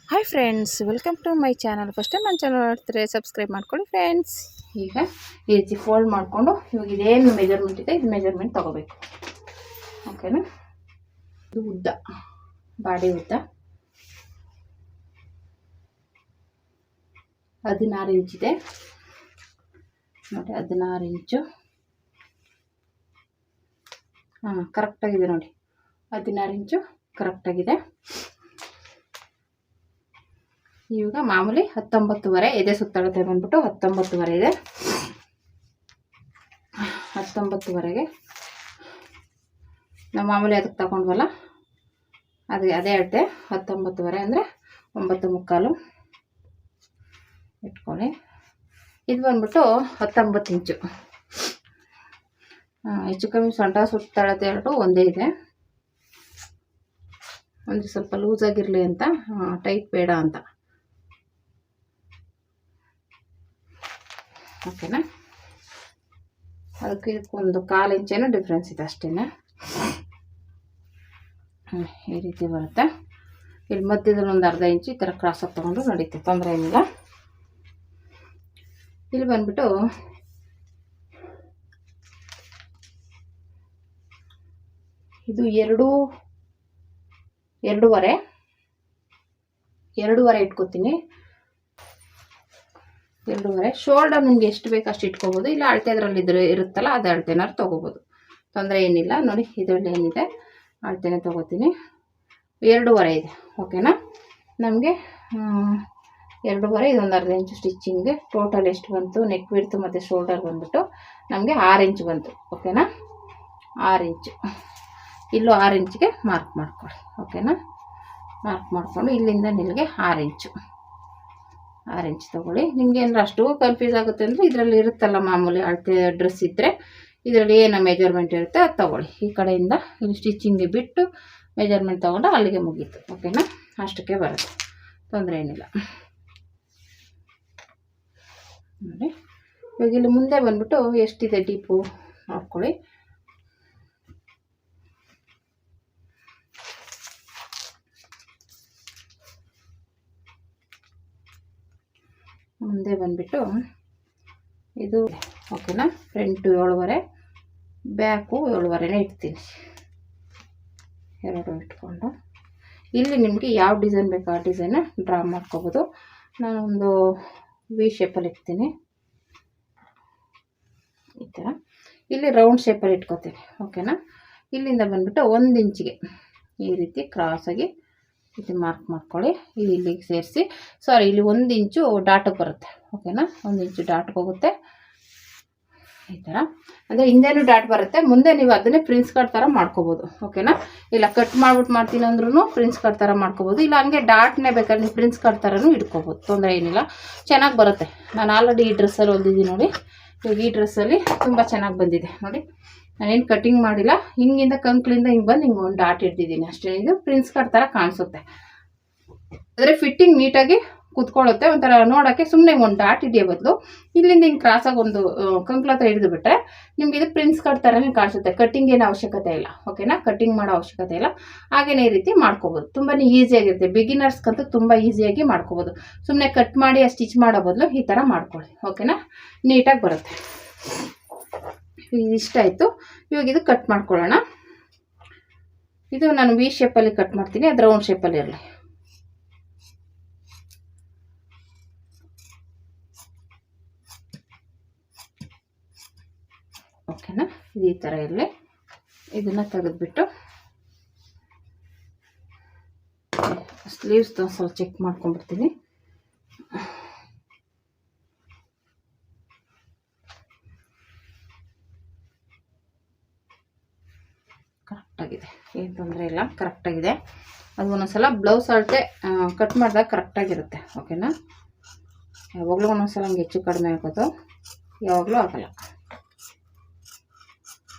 Hi friends, welcome to my channel. First time ನನ್ನ channel ನೋಡ್ತಾರೆ subscribe ಮಾಡ್ಕೊಳ್ಳಿ friends. ಈಗ ಈ ರೀತಿ ಫೋಲ್ಡ್ ಮಾಡಿಕೊಂಡು ಇವಾಗ ಇದೇನು ಮೆಜರ್ಮೆಂಟ್ ಇದೆ ಇದು ಮೆಜರ್ಮೆಂಟ್ ತೊಗೋಬೇಕು. ಓಕೆನಾ? ಇದು ಉದ್ದ, ಬಾಡಿ ಉದ್ದ 16 ಇಂಚಿದೆ ನೋಡಿ. 16 ಇಂಚು ಕರೆಕ್ಟಾಗಿದೆ ನೋಡಿ. 16 ಇಂಚು ಕರೆಕ್ಟಾಗಿದೆ. ಇವಾಗ ಮಾಮೂಲಿ 19.5 ಎದೆ ಸುತ್ತಳತೆ ಬಂದ್ಬಿಟ್ಟು 19.5 ಇದೆ. 19.5ಗೆ ನಾವು ಮಾಮೂಲಿ ಅದಕ್ಕೆ ತಗೊಂಡ್ವಲ್ಲ ಅದೇ ಅಳತೆ 19.5 ಅಂದರೆ 9.25 ಇಟ್ಕೊಳ್ಳಿ. ಇದು ಬಂದ್ಬಿಟ್ಟು 19 ಇಂಚು. ಹೆಚ್ಚು ಕಮ್ಮಿ ಸೊಂಟ ಸುತ್ತಳತೆ ಎರಡು ಒಂದೇ ಇದೆ. ಒಂದು ಸ್ವಲ್ಪ ಲೂಸ್ ಆಗಿರಲಿ ಅಂತ, ಟೈಟ್ ಬೇಡ ಅಂತ. ಓಕೆನಾ? ಅದಕ್ಕೆ ಇದಕ್ಕೊಂದು 1/4 ಇಂಚೇನೋ ಡಿಫ್ರೆನ್ಸ್ ಇದೆ ಅಷ್ಟೇ. ಈ ರೀತಿ ಬರುತ್ತೆ. ಇಲ್ಲಿ ಮಧ್ಯದಲ್ಲಿ ಒಂದು ಅರ್ಧ ಇಂಚು ಈ ಥರ ಕ್ರಾಸಾಗಿ ತೊಗೊಂಡು ನಡೀತೆ, ತೊಂದರೆ ಏನಿಲ್ಲ. ಇಲ್ಲಿ ಬಂದ್ಬಿಟ್ಟು ಇದು 2.5 ಇಟ್ಕೋತೀನಿ. 2.5 ಶೋಲ್ಡರ್ ನಿಮ್ಗೆ ಎಷ್ಟು ಬೇಕು ಅಷ್ಟು ಇಟ್ಕೋಬೋದು. ಇಲ್ಲ ಅಳತೆ ಅದರಲ್ಲಿ ಇರುತ್ತಲ್ಲ ಅದು ಅಳತೆನಾರು ತೊಗೋಬೋದು, ತೊಂದರೆ ಏನಿಲ್ಲ. ನೋಡಿ ಇದರಲ್ಲಿ ಏನಿದೆ ಅಳತೆನೇ ತೊಗೋತೀನಿ. 2.5 ಇದೆ. ಓಕೆನಾ? ನಮಗೆ 2.5 ಇದೊಂದು ಅರ್ಧ ಇಂಚು ಸ್ಟಿಚ್ಚಿಂಗ್ಗೆ ಟೋಟಲ್ ಎಷ್ಟು ಬಂತು? ನೆಕ್ ವಿಡ್ತು ಮತ್ತು ಶೋಲ್ಡರ್ ಬಂದ್ಬಿಟ್ಟು ನಮಗೆ 6 ಇಂಚು ಬಂತು. ಓಕೆನಾ? 6 ಇಂಚು. ಇಲ್ಲೂ 6 ಇಂಚಿಗೆ ಮಾರ್ಕ್ ಮಾಡ್ಕೊಳ್ಳಿ. ಓಕೆನಾ? ಮಾರ್ಕ್ ಮಾಡಿಕೊಂಡು ಇಲ್ಲಿಂದ ನಿಮಗೆ 6 ಇಂಚು ತೊಗೊಳ್ಳಿ. ನಿಮ್ಗೆ ಏನಾರು ಅಷ್ಟು ಕನ್ಫ್ಯೂಸ್ ಆಗುತ್ತೆ ಅಂದರೆ ಇದರಲ್ಲಿ ಇರುತ್ತಲ್ಲ ಮಾಮೂಲಿ ಅಳತೆ ಡ್ರೆಸ್ ಇದ್ದರೆ ಇದರಲ್ಲಿ ಏನು ಮೆಜರ್ಮೆಂಟ್ ಇರುತ್ತೆ ಅದು ತೊಗೊಳ್ಳಿ. ಈ ಕಡೆಯಿಂದ ಇಲ್ಲಿ ಸ್ಟಿಚಿಂಗ್ಗೆ ಬಿಟ್ಟು ಮೆಜರ್ಮೆಂಟ್ ತೊಗೊಂಡು ಅಲ್ಲಿಗೆ ಮುಗೀತು. ಓಕೆನಾ? ಅಷ್ಟಕ್ಕೆ ಬರುತ್ತೆ, ತೊಂದರೆ ಏನಿಲ್ಲ. ನೋಡಿ ಇವಾಗ ಇಲ್ಲಿ ಮುಂದೆ ಬಂದ್ಬಿಟ್ಟು ಎಷ್ಟಿದೆ ಡೀಪು ನೋಡ್ಕೊಳ್ಳಿ. ಮುಂದೆ ಬಂದ್ಬಿಟ್ಟು ಇದು ಓಕೆನಾ? ಫ್ರಂಟು 7.5, ಬ್ಯಾಕು 7.5 ಇಡ್ತೀನಿ. 2 ಇಟ್ಕೊಂಡು ಇಲ್ಲಿ ನಿಮಗೆ ಯಾವ ಡಿಸೈನ್ ಬೇಕೋ ಆ ಡಿಸೈನ ಡ್ರಾ ಮಾಡ್ಕೋಬೋದು. ನಾನೊಂದು ವಿ ಶೇಪಲ್ಲಿ ಇಡ್ತೀನಿ ಈ ಥರ. ಇಲ್ಲಿ ರೌಂಡ್ ಶೇಪಲ್ಲಿ ಇಟ್ಕೋತೀನಿ. ಓಕೆನಾ? ಇಲ್ಲಿಂದ ಬಂದ್ಬಿಟ್ಟು 1 ಇಂಚಿಗೆ ಈ ರೀತಿ ಕ್ರಾಸಾಗಿ ಇದು ಮಾರ್ಕ್ ಮಾಡ್ಕೊಳ್ಳಿ. ಇಲ್ಲಿಗೆ ಸೇರಿಸಿ ಇಲ್ಲಿ 1 ಇಂಚು ಡಾಟಿಗೆ ಬರುತ್ತೆ. ಓಕೆನಾ? 1 ಇಂಚು ಡಾಟ್ಗೆ ಹೋಗುತ್ತೆ ಈ ಥರ. ಅಂದರೆ ಹಿಂದೆನೂ ಡಾಟ್ ಬರುತ್ತೆ, ಮುಂದೆ ನೀವು ಅದನ್ನೇ ಪ್ರಿನ್ಸ್ ಕಟ್ ಥರ ಮಾಡ್ಕೋಬೋದು. ಓಕೆನಾ? ಇಲ್ಲ ಕಟ್ ಮಾಡ್ಬಿಟ್ಟು ಮಾಡ್ತೀನಿ ಅಂದ್ರೂ ಪ್ರಿನ್ಸ್ ಕಟ್ ಥರ ಮಾಡ್ಕೋಬೋದು. ಇಲ್ಲ ಹಂಗೆ ಡಾಟ್ನೇ ಬೇಕಾದ್ರೆ ನೀವು ಪ್ರಿನ್ಸ್ ಕಟ್ ಥರನೂ ಇಟ್ಕೋಬೋದು, ತೊಂದರೆ ಏನಿಲ್ಲ. ಚೆನ್ನಾಗಿ ಬರುತ್ತೆ. ನಾನು ಆಲ್ರೆಡಿ ಈ ಡ್ರೆಸ್ಸಲ್ಲಿ ಹೊಲ್ದಿದ್ದೀನಿ ನೋಡಿ. ಇವಾಗ ಈ ಡ್ರೆಸ್ಸಲ್ಲಿ ತುಂಬ ಚೆನ್ನಾಗಿ ಬಂದಿದೆ ನೋಡಿ. ನಾನೇನು ಕಟಿಂಗ್ ಮಾಡಿಲ್ಲ, ಹಿಂಗಿಂದ ಕಂಕ್ಳಿಂದ ಹಿಂಗೆ ಬಂದು ಹಿಂಗೆ ಒಂದು ಡಾಟ್ ಇಡ್ತಿದ್ದೀನಿ ಅಷ್ಟೇ. ಇದು ಪ್ರಿನ್ಸ್ ಕಟ್ ಥರ ಕಾಣಿಸುತ್ತೆ, ಆದರೆ ಫಿಟ್ಟಿಂಗ್ ನೀಟಾಗಿ ಕುತ್ಕೊಳ್ಳುತ್ತೆ. ಒಂಥರ ನೋಡೋಕ್ಕೆ ಸುಮ್ಮನೆ ಒಂದು ಡಾಟ್ ಹಿಡಿಯೋ ಬದಲು ಇಲ್ಲಿಂದ ಹಿಂಗೆ ಕ್ರಾಸಾಗಿ ಒಂದು ಕಂಕ್ಳ ಹತ್ರ ಹಿಡಿದು ಬಿಟ್ಟರೆ ನಿಮ್ಗೆ ಇದು ಪ್ರಿನ್ಸ್ ಕಟ್ ಥರನೇ ಕಾಣಿಸುತ್ತೆ. ಕಟ್ಟಿಂಗ್ ಏನು ಅವಶ್ಯಕತೆ ಇಲ್ಲ. ಓಕೆನಾ? ಕಟ್ಟಿಂಗ್ ಮಾಡೋ ಅವಶ್ಯಕತೆ ಇಲ್ಲ. ಹಾಗೇ ಈ ರೀತಿ ಮಾಡ್ಕೋಬೋದು. ತುಂಬಾ ಈಸಿಯಾಗಿರುತ್ತೆ. ಬಿಗಿನರ್ಸ್ಗಂತೂ ತುಂಬ ಈಸಿಯಾಗಿ ಮಾಡ್ಕೋಬೋದು. ಸುಮ್ಮನೆ ಕಟ್ ಮಾಡಿ ಸ್ಟಿಚ್ ಮಾಡೋ ಬದಲು ಈ ಥರ ಮಾಡ್ಕೊಳ್ಳಿ. ಓಕೆನಾ? ನೀಟಾಗಿ ಬರುತ್ತೆ. ಇಷ್ಟಾಯಿತು. ಇವಾಗ ಇದು ಕಟ್ ಮಾಡ್ಕೊಳ್ಳೋಣ. ಇದು ನಾನು ವಿ ಶೇಪಲ್ಲಿ ಕಟ್ ಮಾಡ್ತೀನಿ, ಅದು ರೌಂಡ್ ಶೇಪಲ್ಲಿ ಇರಲಿ. ಓಕೆನಾ? ಇದು ಈ ಥರ ಇರಲಿ. ಇದನ್ನು ತೆಗೆದುಬಿಟ್ಟು ಸ್ಲೀವ್ಸ್ ಸ್ವಲ್ಪ ಚೆಕ್ ಮಾಡ್ಕೊಂಡ್ಬಿಡ್ತೀನಿ. ಕರೆಕ್ಟಾಗಿದೆ, ಏನು ತೊಂದರೆ ಇಲ್ಲ, ಕರೆಕ್ಟಾಗಿದೆ. ಅದು ಒಂದೊಂದ್ಸಲ ಬ್ಲೌಸ್ ಅಳತೆ ಕಟ್ ಮಾಡಿದಾಗ ಕರೆಕ್ಟಾಗಿರುತ್ತೆ. ಓಕೆನಾ? ಯಾವಾಗಲೂ ಒಂದೊಂದ್ಸಲ ಹಂಗೆ ಹೆಚ್ಚು ಕಡಿಮೆ ಆಗೋದು, ಯಾವಾಗಲೂ ಆಗಲ್ಲ.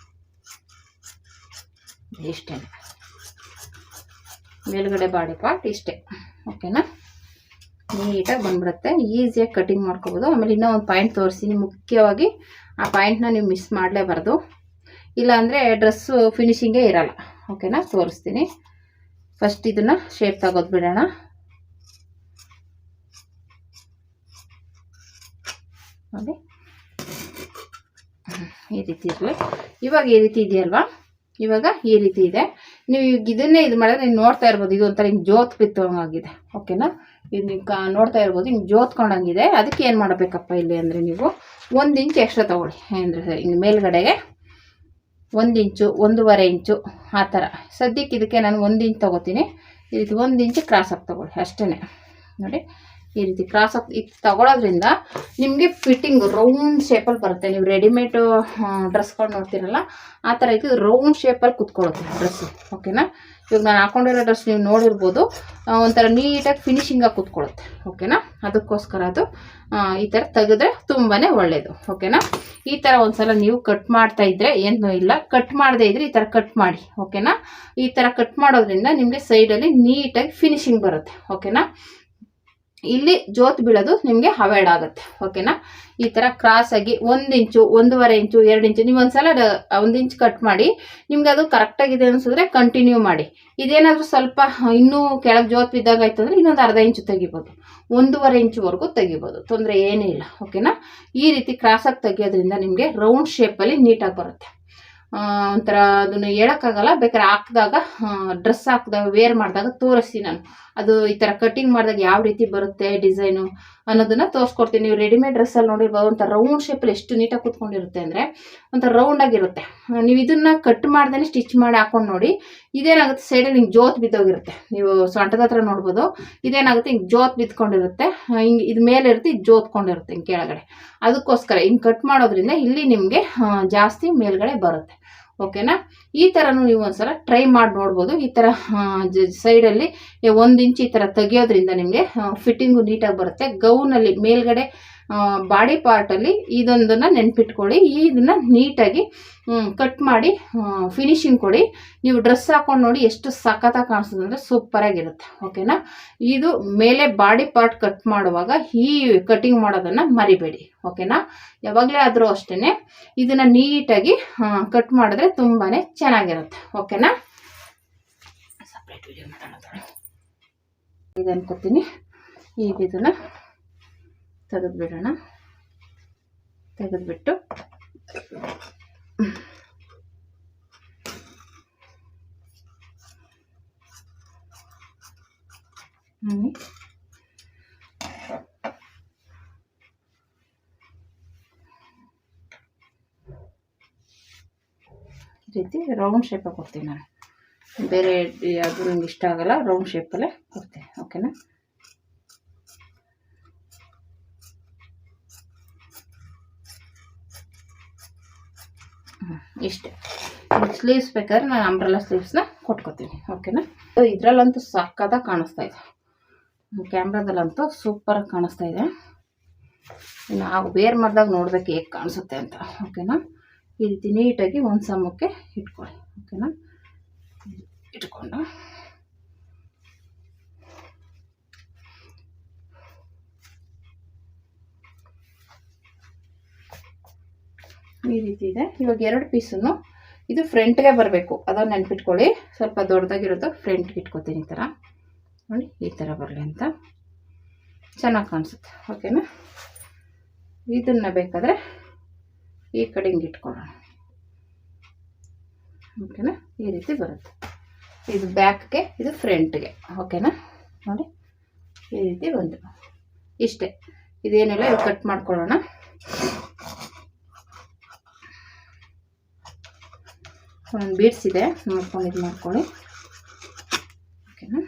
ಇಷ್ಟೇ, ಮೇಲ್ಗಡೆ ಬಾಡಿ ಪಾರ್ಟ್ ಇಷ್ಟೇ. ಓಕೆನಾ? ನೀಟಾಗಿ ಬಂದ್ಬಿಡುತ್ತೆ. ಈಸಿಯಾಗಿ ಕಟಿಂಗ್ ಮಾಡ್ಕೋಬೋದು. ಆಮೇಲೆ ಇನ್ನೂ ಒಂದು ಪಾಯಿಂಟ್ ತೋರಿಸ್ತೀನಿ, ಮುಖ್ಯವಾಗಿ ಆ ಪಾಯಿಂಟ್ನ ನೀವು ಮಿಸ್ ಮಾಡಲೇಬಾರ್ದು. ಇಲ್ಲಾಂದರೆ ಡ್ರೆಸ್ಸು ಫಿನಿಶಿಂಗೇ ಇರಲ್ಲ. ಓಕೆನಾ? ತೋರಿಸ್ತೀನಿ. ಫಸ್ಟ್ ಇದನ್ನು ಶೇಪ್ ತೆಗೆದು ಬಿಡೋಣ. ನೋಡಿ ಈ ರೀತಿ ಇರಲಿ. ಇವಾಗ ಈ ರೀತಿ ಇದೆಯಲ್ವಾ, ಇವಾಗ ಈ ರೀತಿ ಇದೆ. ನೀವು ಈಗ ಇದನ್ನೇ ಇದು ಮಾಡಿದ್ರೆ ನೀವು ನೋಡ್ತಾ ಇರ್ಬೋದು, ಇದು ಒಂಥರ ಹಿಂಗೆ ಜೋತ್ ಬಿತ್ತೋಂಗಾಗಿದೆ. ಓಕೆನಾ, ಇದು ನೀವು ನೋಡ್ತಾ ಇರ್ಬೋದು ಹಿಂಗೆ ಜೋತ್ಕೊಂಡಂಗಿದೆ. ಅದಕ್ಕೆ ಏನು ಮಾಡಬೇಕಪ್ಪ ಇಲ್ಲಿ ಅಂದರೆ, ನೀವು 1 ಇಂಚ್ ಎಕ್ಸ್ಟ್ರಾ ತೊಗೊಳ್ಳಿ. ಅಂದರೆ ಹಿಂಗೆ ಮೇಲ್ಗಡೆಗೆ 1 ಇಂಚು 1.5 ಇಂಚು ಆ ಥರ. ಸದ್ಯಕ್ಕೆ ಇದಕ್ಕೆ ನಾನು 1 ಇಂಚ್ ತೊಗೋತೀನಿ. ಈ ರೀತಿ 1 ಇಂಚ್ ಕ್ರಾಸಾಗಿ ತೊಗೊಳ್ಳಿ ಅಷ್ಟೇ. ನೋಡಿ ಈ ರೀತಿ ಕ್ರಾಸಾಗಿ ಇದು ತಗೊಳ್ಳೋದ್ರಿಂದ ನಿಮಗೆ ಫಿಟ್ಟಿಂಗ್ ರೌಂಡ್ ಶೇಪಲ್ಲಿ ಬರುತ್ತೆ. ನೀವು ರೆಡಿಮೇಡು ಡ್ರೆಸ್ಗಳು ನೋಡ್ತೀರಲ್ಲ ಆ ಥರ ಇದು ರೌಂಡ್ ಶೇಪಲ್ಲಿ ಕುತ್ಕೊಳ್ಳುತ್ತೆ ಡ್ರೆಸ್ಸು. ಓಕೆನಾ, ಇವಾಗ ನಾನು ಹಾಕೊಂಡಿರೋ ಡ್ರೆಸ್ ನೀವು ನೋಡಿರ್ಬೋದು, ಒಂಥರ ನೀಟಾಗಿ ಫಿನಿಶಿಂಗಾಗಿ ಕುತ್ಕೊಳ್ಳುತ್ತೆ. ಓಕೆನಾ, ಅದಕ್ಕೋಸ್ಕರ ಅದು ಈ ಥರ ತೆಗೆದ್ರೆ ತುಂಬಾ ಒಳ್ಳೆಯದು. ಓಕೆನಾ, ಈ ಥರ ಒಂದ್ಸಲ ನೀವು ಕಟ್ ಮಾಡ್ತಾ ಇದ್ದರೆ ಏನೂ ಇಲ್ಲ, ಕಟ್ ಮಾಡದೇ ಇದ್ದರೆ ಈ ಥರ ಕಟ್ ಮಾಡಿ. ಓಕೆನಾ, ಈ ಥರ ಕಟ್ ಮಾಡೋದ್ರಿಂದ ನಿಮಗೆ ಸೈಡಲ್ಲಿ ನೀಟಾಗಿ ಫಿನಿಶಿಂಗ್ ಬರುತ್ತೆ. ಓಕೆನಾ, ಇಲ್ಲಿ ಜೋತ್ ಬೀಳೋದು ನಿಮಗೆ ಅವಾಯ್ಡ್ ಆಗುತ್ತೆ. ಓಕೆನಾ, ಈ ಥರ ಕ್ರಾಸಾಗಿ 1 ಇಂಚು 1.5 ಇಂಚು 2 ಇಂಚು ನೀವು ಒಂದ್ಸಲ 1 ಇಂಚ್ ಕಟ್ ಮಾಡಿ. ನಿಮ್ಗೆ ಅದು ಕರೆಕ್ಟಾಗಿದೆ ಅನಿಸಿದ್ರೆ ಕಂಟಿನ್ಯೂ ಮಾಡಿ. ಇದೇನಾದರೂ ಸ್ವಲ್ಪ ಇನ್ನೂ ಕೆಳಗೆ ಜೋತ್ ಬಿದ್ದಾಗ ಆಯ್ತು ಅಂದರೆ ಇನ್ನೊಂದು ಅರ್ಧ ಇಂಚು ತೆಗಿಬೋದು, 1.5 ಇಂಚುವರೆಗೂ ತೆಗಿಬೋದು, ತೊಂದರೆ ಏನೂ ಇಲ್ಲ. ಓಕೆನಾ, ಈ ರೀತಿ ಕ್ರಾಸಾಗಿ ತೆಗಿಯೋದ್ರಿಂದ ನಿಮಗೆ ರೌಂಡ್ ಶೇಪಲ್ಲಿ ನೀಟಾಗಿ ಬರುತ್ತೆ. ಒಂಥರ ಅದನ್ನು ಹೇಳೋಕ್ಕಾಗಲ್ಲ, ಬೇಕಾದ್ರೆ ಹಾಕಿದಾಗ ಡ್ರೆಸ್ ಹಾಕಿದಾಗ ವೇರ್ ಮಾಡಿದಾಗ ತೋರಿಸಿ ನಾನು ಅದು ಈ ಥರ ಕಟ್ಟಿಂಗ್ ಮಾಡಿದಾಗ ಯಾವ ರೀತಿ ಬರುತ್ತೆ ಡಿಸೈನು ಅನ್ನೋದನ್ನು ತೋರಿಸ್ಕೊಡ್ತೀನಿ. ನೀವು ರೆಡಿಮೇಡ್ ಡ್ರೆಸ್ಸಲ್ಲಿ ನೋಡಿರ್ಬೋದು, ಒಂಥರ ರೌಂಡ್ ಶೇಪಲ್ಲಿ ಎಷ್ಟು ನೀಟಾಗಿ ಕೂತ್ಕೊಂಡಿರುತ್ತೆ ಅಂದರೆ ಒಂಥರ ರೌಂಡಾಗಿರುತ್ತೆ. ನೀವು ಇದನ್ನು ಕಟ್ ಮಾಡ್ದೇ ಸ್ಟಿಚ್ ಮಾಡಿ ಹಾಕೊಂಡು ನೋಡಿ, ಇದೇನಾಗುತ್ತೆ ಸೈಡಲ್ಲಿ ಹಿಂಗೆ ಜೋತ್ ಬಿದ್ದೋಗಿರುತ್ತೆ. ನೀವು ಸೊಂಟದ ಹತ್ರ ನೋಡ್ಬೋದು, ಇದೇನಾಗುತ್ತೆ ಹಿಂಗೆ ಜೋತ್ ಬಿದ್ಕೊಂಡಿರುತ್ತೆ, ಹಿಂಗೆ ಇದು ಮೇಲೆ ಇರುತ್ತೆ, ಇದು ಜೋತ್ಕೊಂಡಿರುತ್ತೆ ಹಿಂಗೆ ಕೆಳಗಡೆ. ಅದಕ್ಕೋಸ್ಕರ ಹಿಂಗೆ ಕಟ್ ಮಾಡೋದ್ರಿಂದ ಇಲ್ಲಿ ನಿಮಗೆ ಜಾಸ್ತಿ ಮೇಲ್ಗಡೆ ಬರುತ್ತೆ. ಓಕೆನಾ, ಈ ಥರನೂ ನೀವು ಒಂದ್ಸಲ ಟ್ರೈ ಮಾಡಿ ನೋಡ್ಬೋದು. ಈ ಥರ ಸೈಡಲ್ಲಿ 1 ಇಂಚ್ ಈ ಥರ ತೆಗಿಯೋದ್ರಿಂದ ನಿಮಗೆ ಫಿಟ್ಟಿಂಗು ನೀಟಾಗಿ ಬರುತ್ತೆ. ಗೌನಲ್ಲಿ ಮೇಲ್ಗಡೆ ಬಾಡಿ ಪಾರ್ಟಲ್ಲಿ ಇದೊಂದನ್ನು ನೆನ್ಪಿಟ್ಕೊಳ್ಳಿ. ಇದನ್ನು ನೀಟಾಗಿ ಕಟ್ ಮಾಡಿ ಫಿನಿಶಿಂಗ್ ಕೊಡಿ. ನೀವು ಡ್ರೆಸ್ ಹಾಕೊಂಡು ನೋಡಿ ಎಷ್ಟು ಸಖತ್ತಾಗಿ ಕಾಣಿಸ್ತದೆ ಅಂದರೆ ಸೂಪರಾಗಿರುತ್ತೆ. ಓಕೆನಾ, ಇದು ಮೇಲೆ ಬಾಡಿ ಪಾರ್ಟ್ ಕಟ್ ಮಾಡುವಾಗ ಈ ಕಟಿಂಗ್ ಮಾಡೋದನ್ನು ಮರಿಬೇಡಿ. ಓಕೆನಾ, ಯಾವಾಗಲೇ ಆದರೂ ಅಷ್ಟೇ ಇದನ್ನು ನೀಟಾಗಿ ಕಟ್ ಮಾಡಿದ್ರೆ ತುಂಬಾ ಚೆನ್ನಾಗಿರುತ್ತೆ. ಓಕೆನಾ, ಸಪ್ರೇಟ್ ವಿಡಿಯೋ ಮಾಡೋಣ ಇದು ಅನ್ಕೋತೀನಿ. ಈಗ ಇದನ್ನು ತೆಗೆದುಬಿಡೋಣ. ತೆಗೆದುಬಿಟ್ಟು ಈ ರೀತಿ ರೌಂಡ್ ಶೇಪಾಗಿ ಕೊಡ್ತೀನಿ ನಾನು. ಬೇರೆ ಯಾವುದು ನಂಗೆ ಇಷ್ಟ ಆಗಲ್ಲ, ರೌಂಡ್ ಶೇಪಲ್ಲೇ ಕೊಡ್ತೀನಿ. ಓಕೆನಾ, ಇಷ್ಟೇ. ಸ್ಲೀವ್ಸ್ ಬೇಕಾದ್ರೆ ನಾನು ಅಂಬ್ರೆಲಾ ಸ್ಲೀವ್ಸ್ನ ಕೊಟ್ಕೋತೀನಿ. ಓಕೆನಾ, ಇದರಲ್ಲಂತೂ ಸಕ್ಕತ್ತಾಗಿ ಕಾಣಿಸ್ತಾ ಇದೆ, ಕ್ಯಾಮ್ರಾದಲ್ಲಂತೂ ಸೂಪರಾಗಿ ಕಾಣಿಸ್ತಾ ಇದೆ. ನಾವು ವೇರ್ ಮಾಡಿದಾಗ ನೋಡ್ಬೇಕು ಹೇಗೆ ಕಾಣಿಸುತ್ತೆ ಅಂತ. ಓಕೆನಾ, ಈ ರೀತಿ ನೀಟಾಗಿ ಒಂದು ಸಮಕ್ಕೆ ಇಟ್ಕೊಳ್ಳಿ. ಓಕೆನಾ, ಇಟ್ಕೊಂಡು ಈ ರೀತಿ ಇದೆ. ಇವಾಗ 2 ಪೀಸನ್ನು ಇದು ಫ್ರಂಟ್ಗೆ ಬರಬೇಕು, ಅದನ್ನು ನೆನ್ಪಿಟ್ಕೊಳ್ಳಿ. ಸ್ವಲ್ಪ ದೊಡ್ಡದಾಗಿರೋದು ಫ್ರಂಟ್ಗೆ ಇಟ್ಕೊತೀನಿ. ಈ ಥರ ನೋಡಿ, ಈ ಥರ ಬರಲಿ ಅಂತ ಚೆನ್ನಾಗಿ ಕಾಣಿಸುತ್ತೆ. ಓಕೆನಾ, ಇದನ್ನು ಬೇಕಾದರೆ ಈ ಕಡೆ ಹಿಂಗೆ ಇಟ್ಕೊಳ್ಳೋಣ. ಓಕೆನಾ, ಈ ರೀತಿ ಬರುತ್ತೆ. ಇದು ಬ್ಯಾಕ್ಗೆ, ಇದು ಫ್ರಂಟ್ಗೆ. ಓಕೆನಾ, ನೋಡಿ ಈ ರೀತಿ ಬಂತು. ಇಷ್ಟೇ, ಇದೇನೆಲ್ಲ ಇದು ಕಟ್ ಮಾಡ್ಕೊಳ್ಳೋಣ. ಒಂದು ಬೀಡ್ಸ್ ಇದೆ, ನೋಡ್ಕೊಂಡು ಇದು ಮಾಡ್ಕೊಳ್ಳಿ. ಓಕೆನಾ,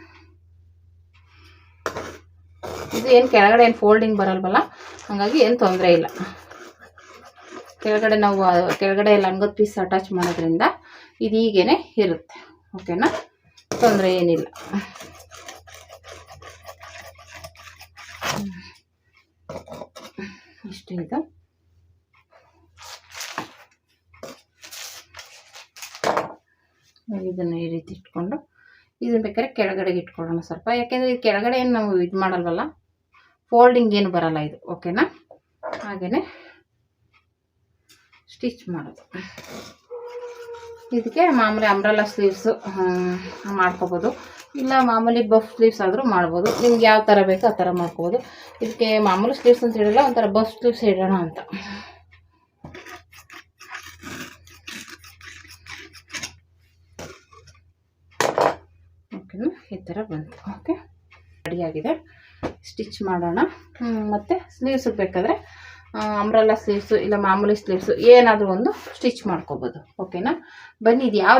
ಇದು ಏನು ಕೆಳಗಡೆ ಏನು ಫೋಲ್ಡಿಂಗ್ ಬರಲ್ವಲ್ಲ, ಹಾಗಾಗಿ ಏನು ತೊಂದರೆ ಇಲ್ಲ. ಕೆಳಗಡೆ ನಾವು ಕೆಳಗಡೆ ಲಂಗದ ಪೀಸ್ ಅಟ್ಯಾಚ್ ಮಾಡೋದ್ರಿಂದ ಇದು ಹೀಗೇ ಇರುತ್ತೆ. ಓಕೆನಾ, ತೊಂದರೆ ಏನಿಲ್ಲ. ಇಷ್ಟೇ ಇದು. ಇದನ್ನು ಈ ರೀತಿ ಇಟ್ಕೊಂಡು ಇದನ್ನು ಬೇಕಾದ್ರೆ ಕೆಳಗಡೆಗೆ ಇಟ್ಕೊಳ್ಳೋಣ ಸ್ವಲ್ಪ, ಯಾಕೆಂದರೆ ಇದು ಕೆಳಗಡೆ ಏನು ನಾವು ಇದು ಮಾಡಲ್ವಲ್ಲ, ಫೋಲ್ಡಿಂಗ್ ಏನು ಬರಲ್ಲ ಇದು. ಓಕೆನಾ, ಹಾಗೆಯೇ ಸ್ಟಿಚ್ ಮಾಡೋದು. ಇದಕ್ಕೆ ಮಾಮೂಲಿ ಅಂಬ್ರೆಲಾ ಸ್ಲೀವ್ಸು ಮಾಡ್ಕೋಬೋದು. ಇಲ್ಲ ಮಾಮೂಲಿ ಬಫ್ ಸ್ಲೀವ್ಸ್ ಆದರೂ ಮಾಡ್ಬೋದು. ನಿಮ್ಗೆ ಯಾವ ಥರ ಬೇಕೋ ಆ ಥರ ಮಾಡ್ಕೋಬೋದು. ಇದಕ್ಕೆ ಮಾಮೂಲಿ ಸ್ಲೀವ್ಸ್ ಅಂತ ಹೇಳಿಲ್ಲ, ಒಂಥರ ಬಫ್ ಸ್ಲೀವ್ಸ್ ಇಡೋಣ ಅಂತ. ಓಕೆನಾ, ಈ ಥರ ಬಂತು. ಓಕೆ, ರೆಡಿಯಾಗಿದೆ. ಸ್ಟಿಚ್ ಮಾಡೋಣ. ಮತ್ತು ಸ್ಲೀವ್ಸಿಗೆ ಬೇಕಾದರೆ ಅಂಬ್ರೆಲ್ಲಾ ಸ್ಲೀವ್ಸು ಇಲ್ಲ ಮಾಮೂಲಿ ಸ್ಲೀವ್ಸು ಏನಾದರೂ ಒಂದು ಸ್ಟಿಚ್ ಮಾಡ್ಕೋಬೋದು. ಓಕೆನಾ, ಬನ್ನಿ ಇದು ಯಾವ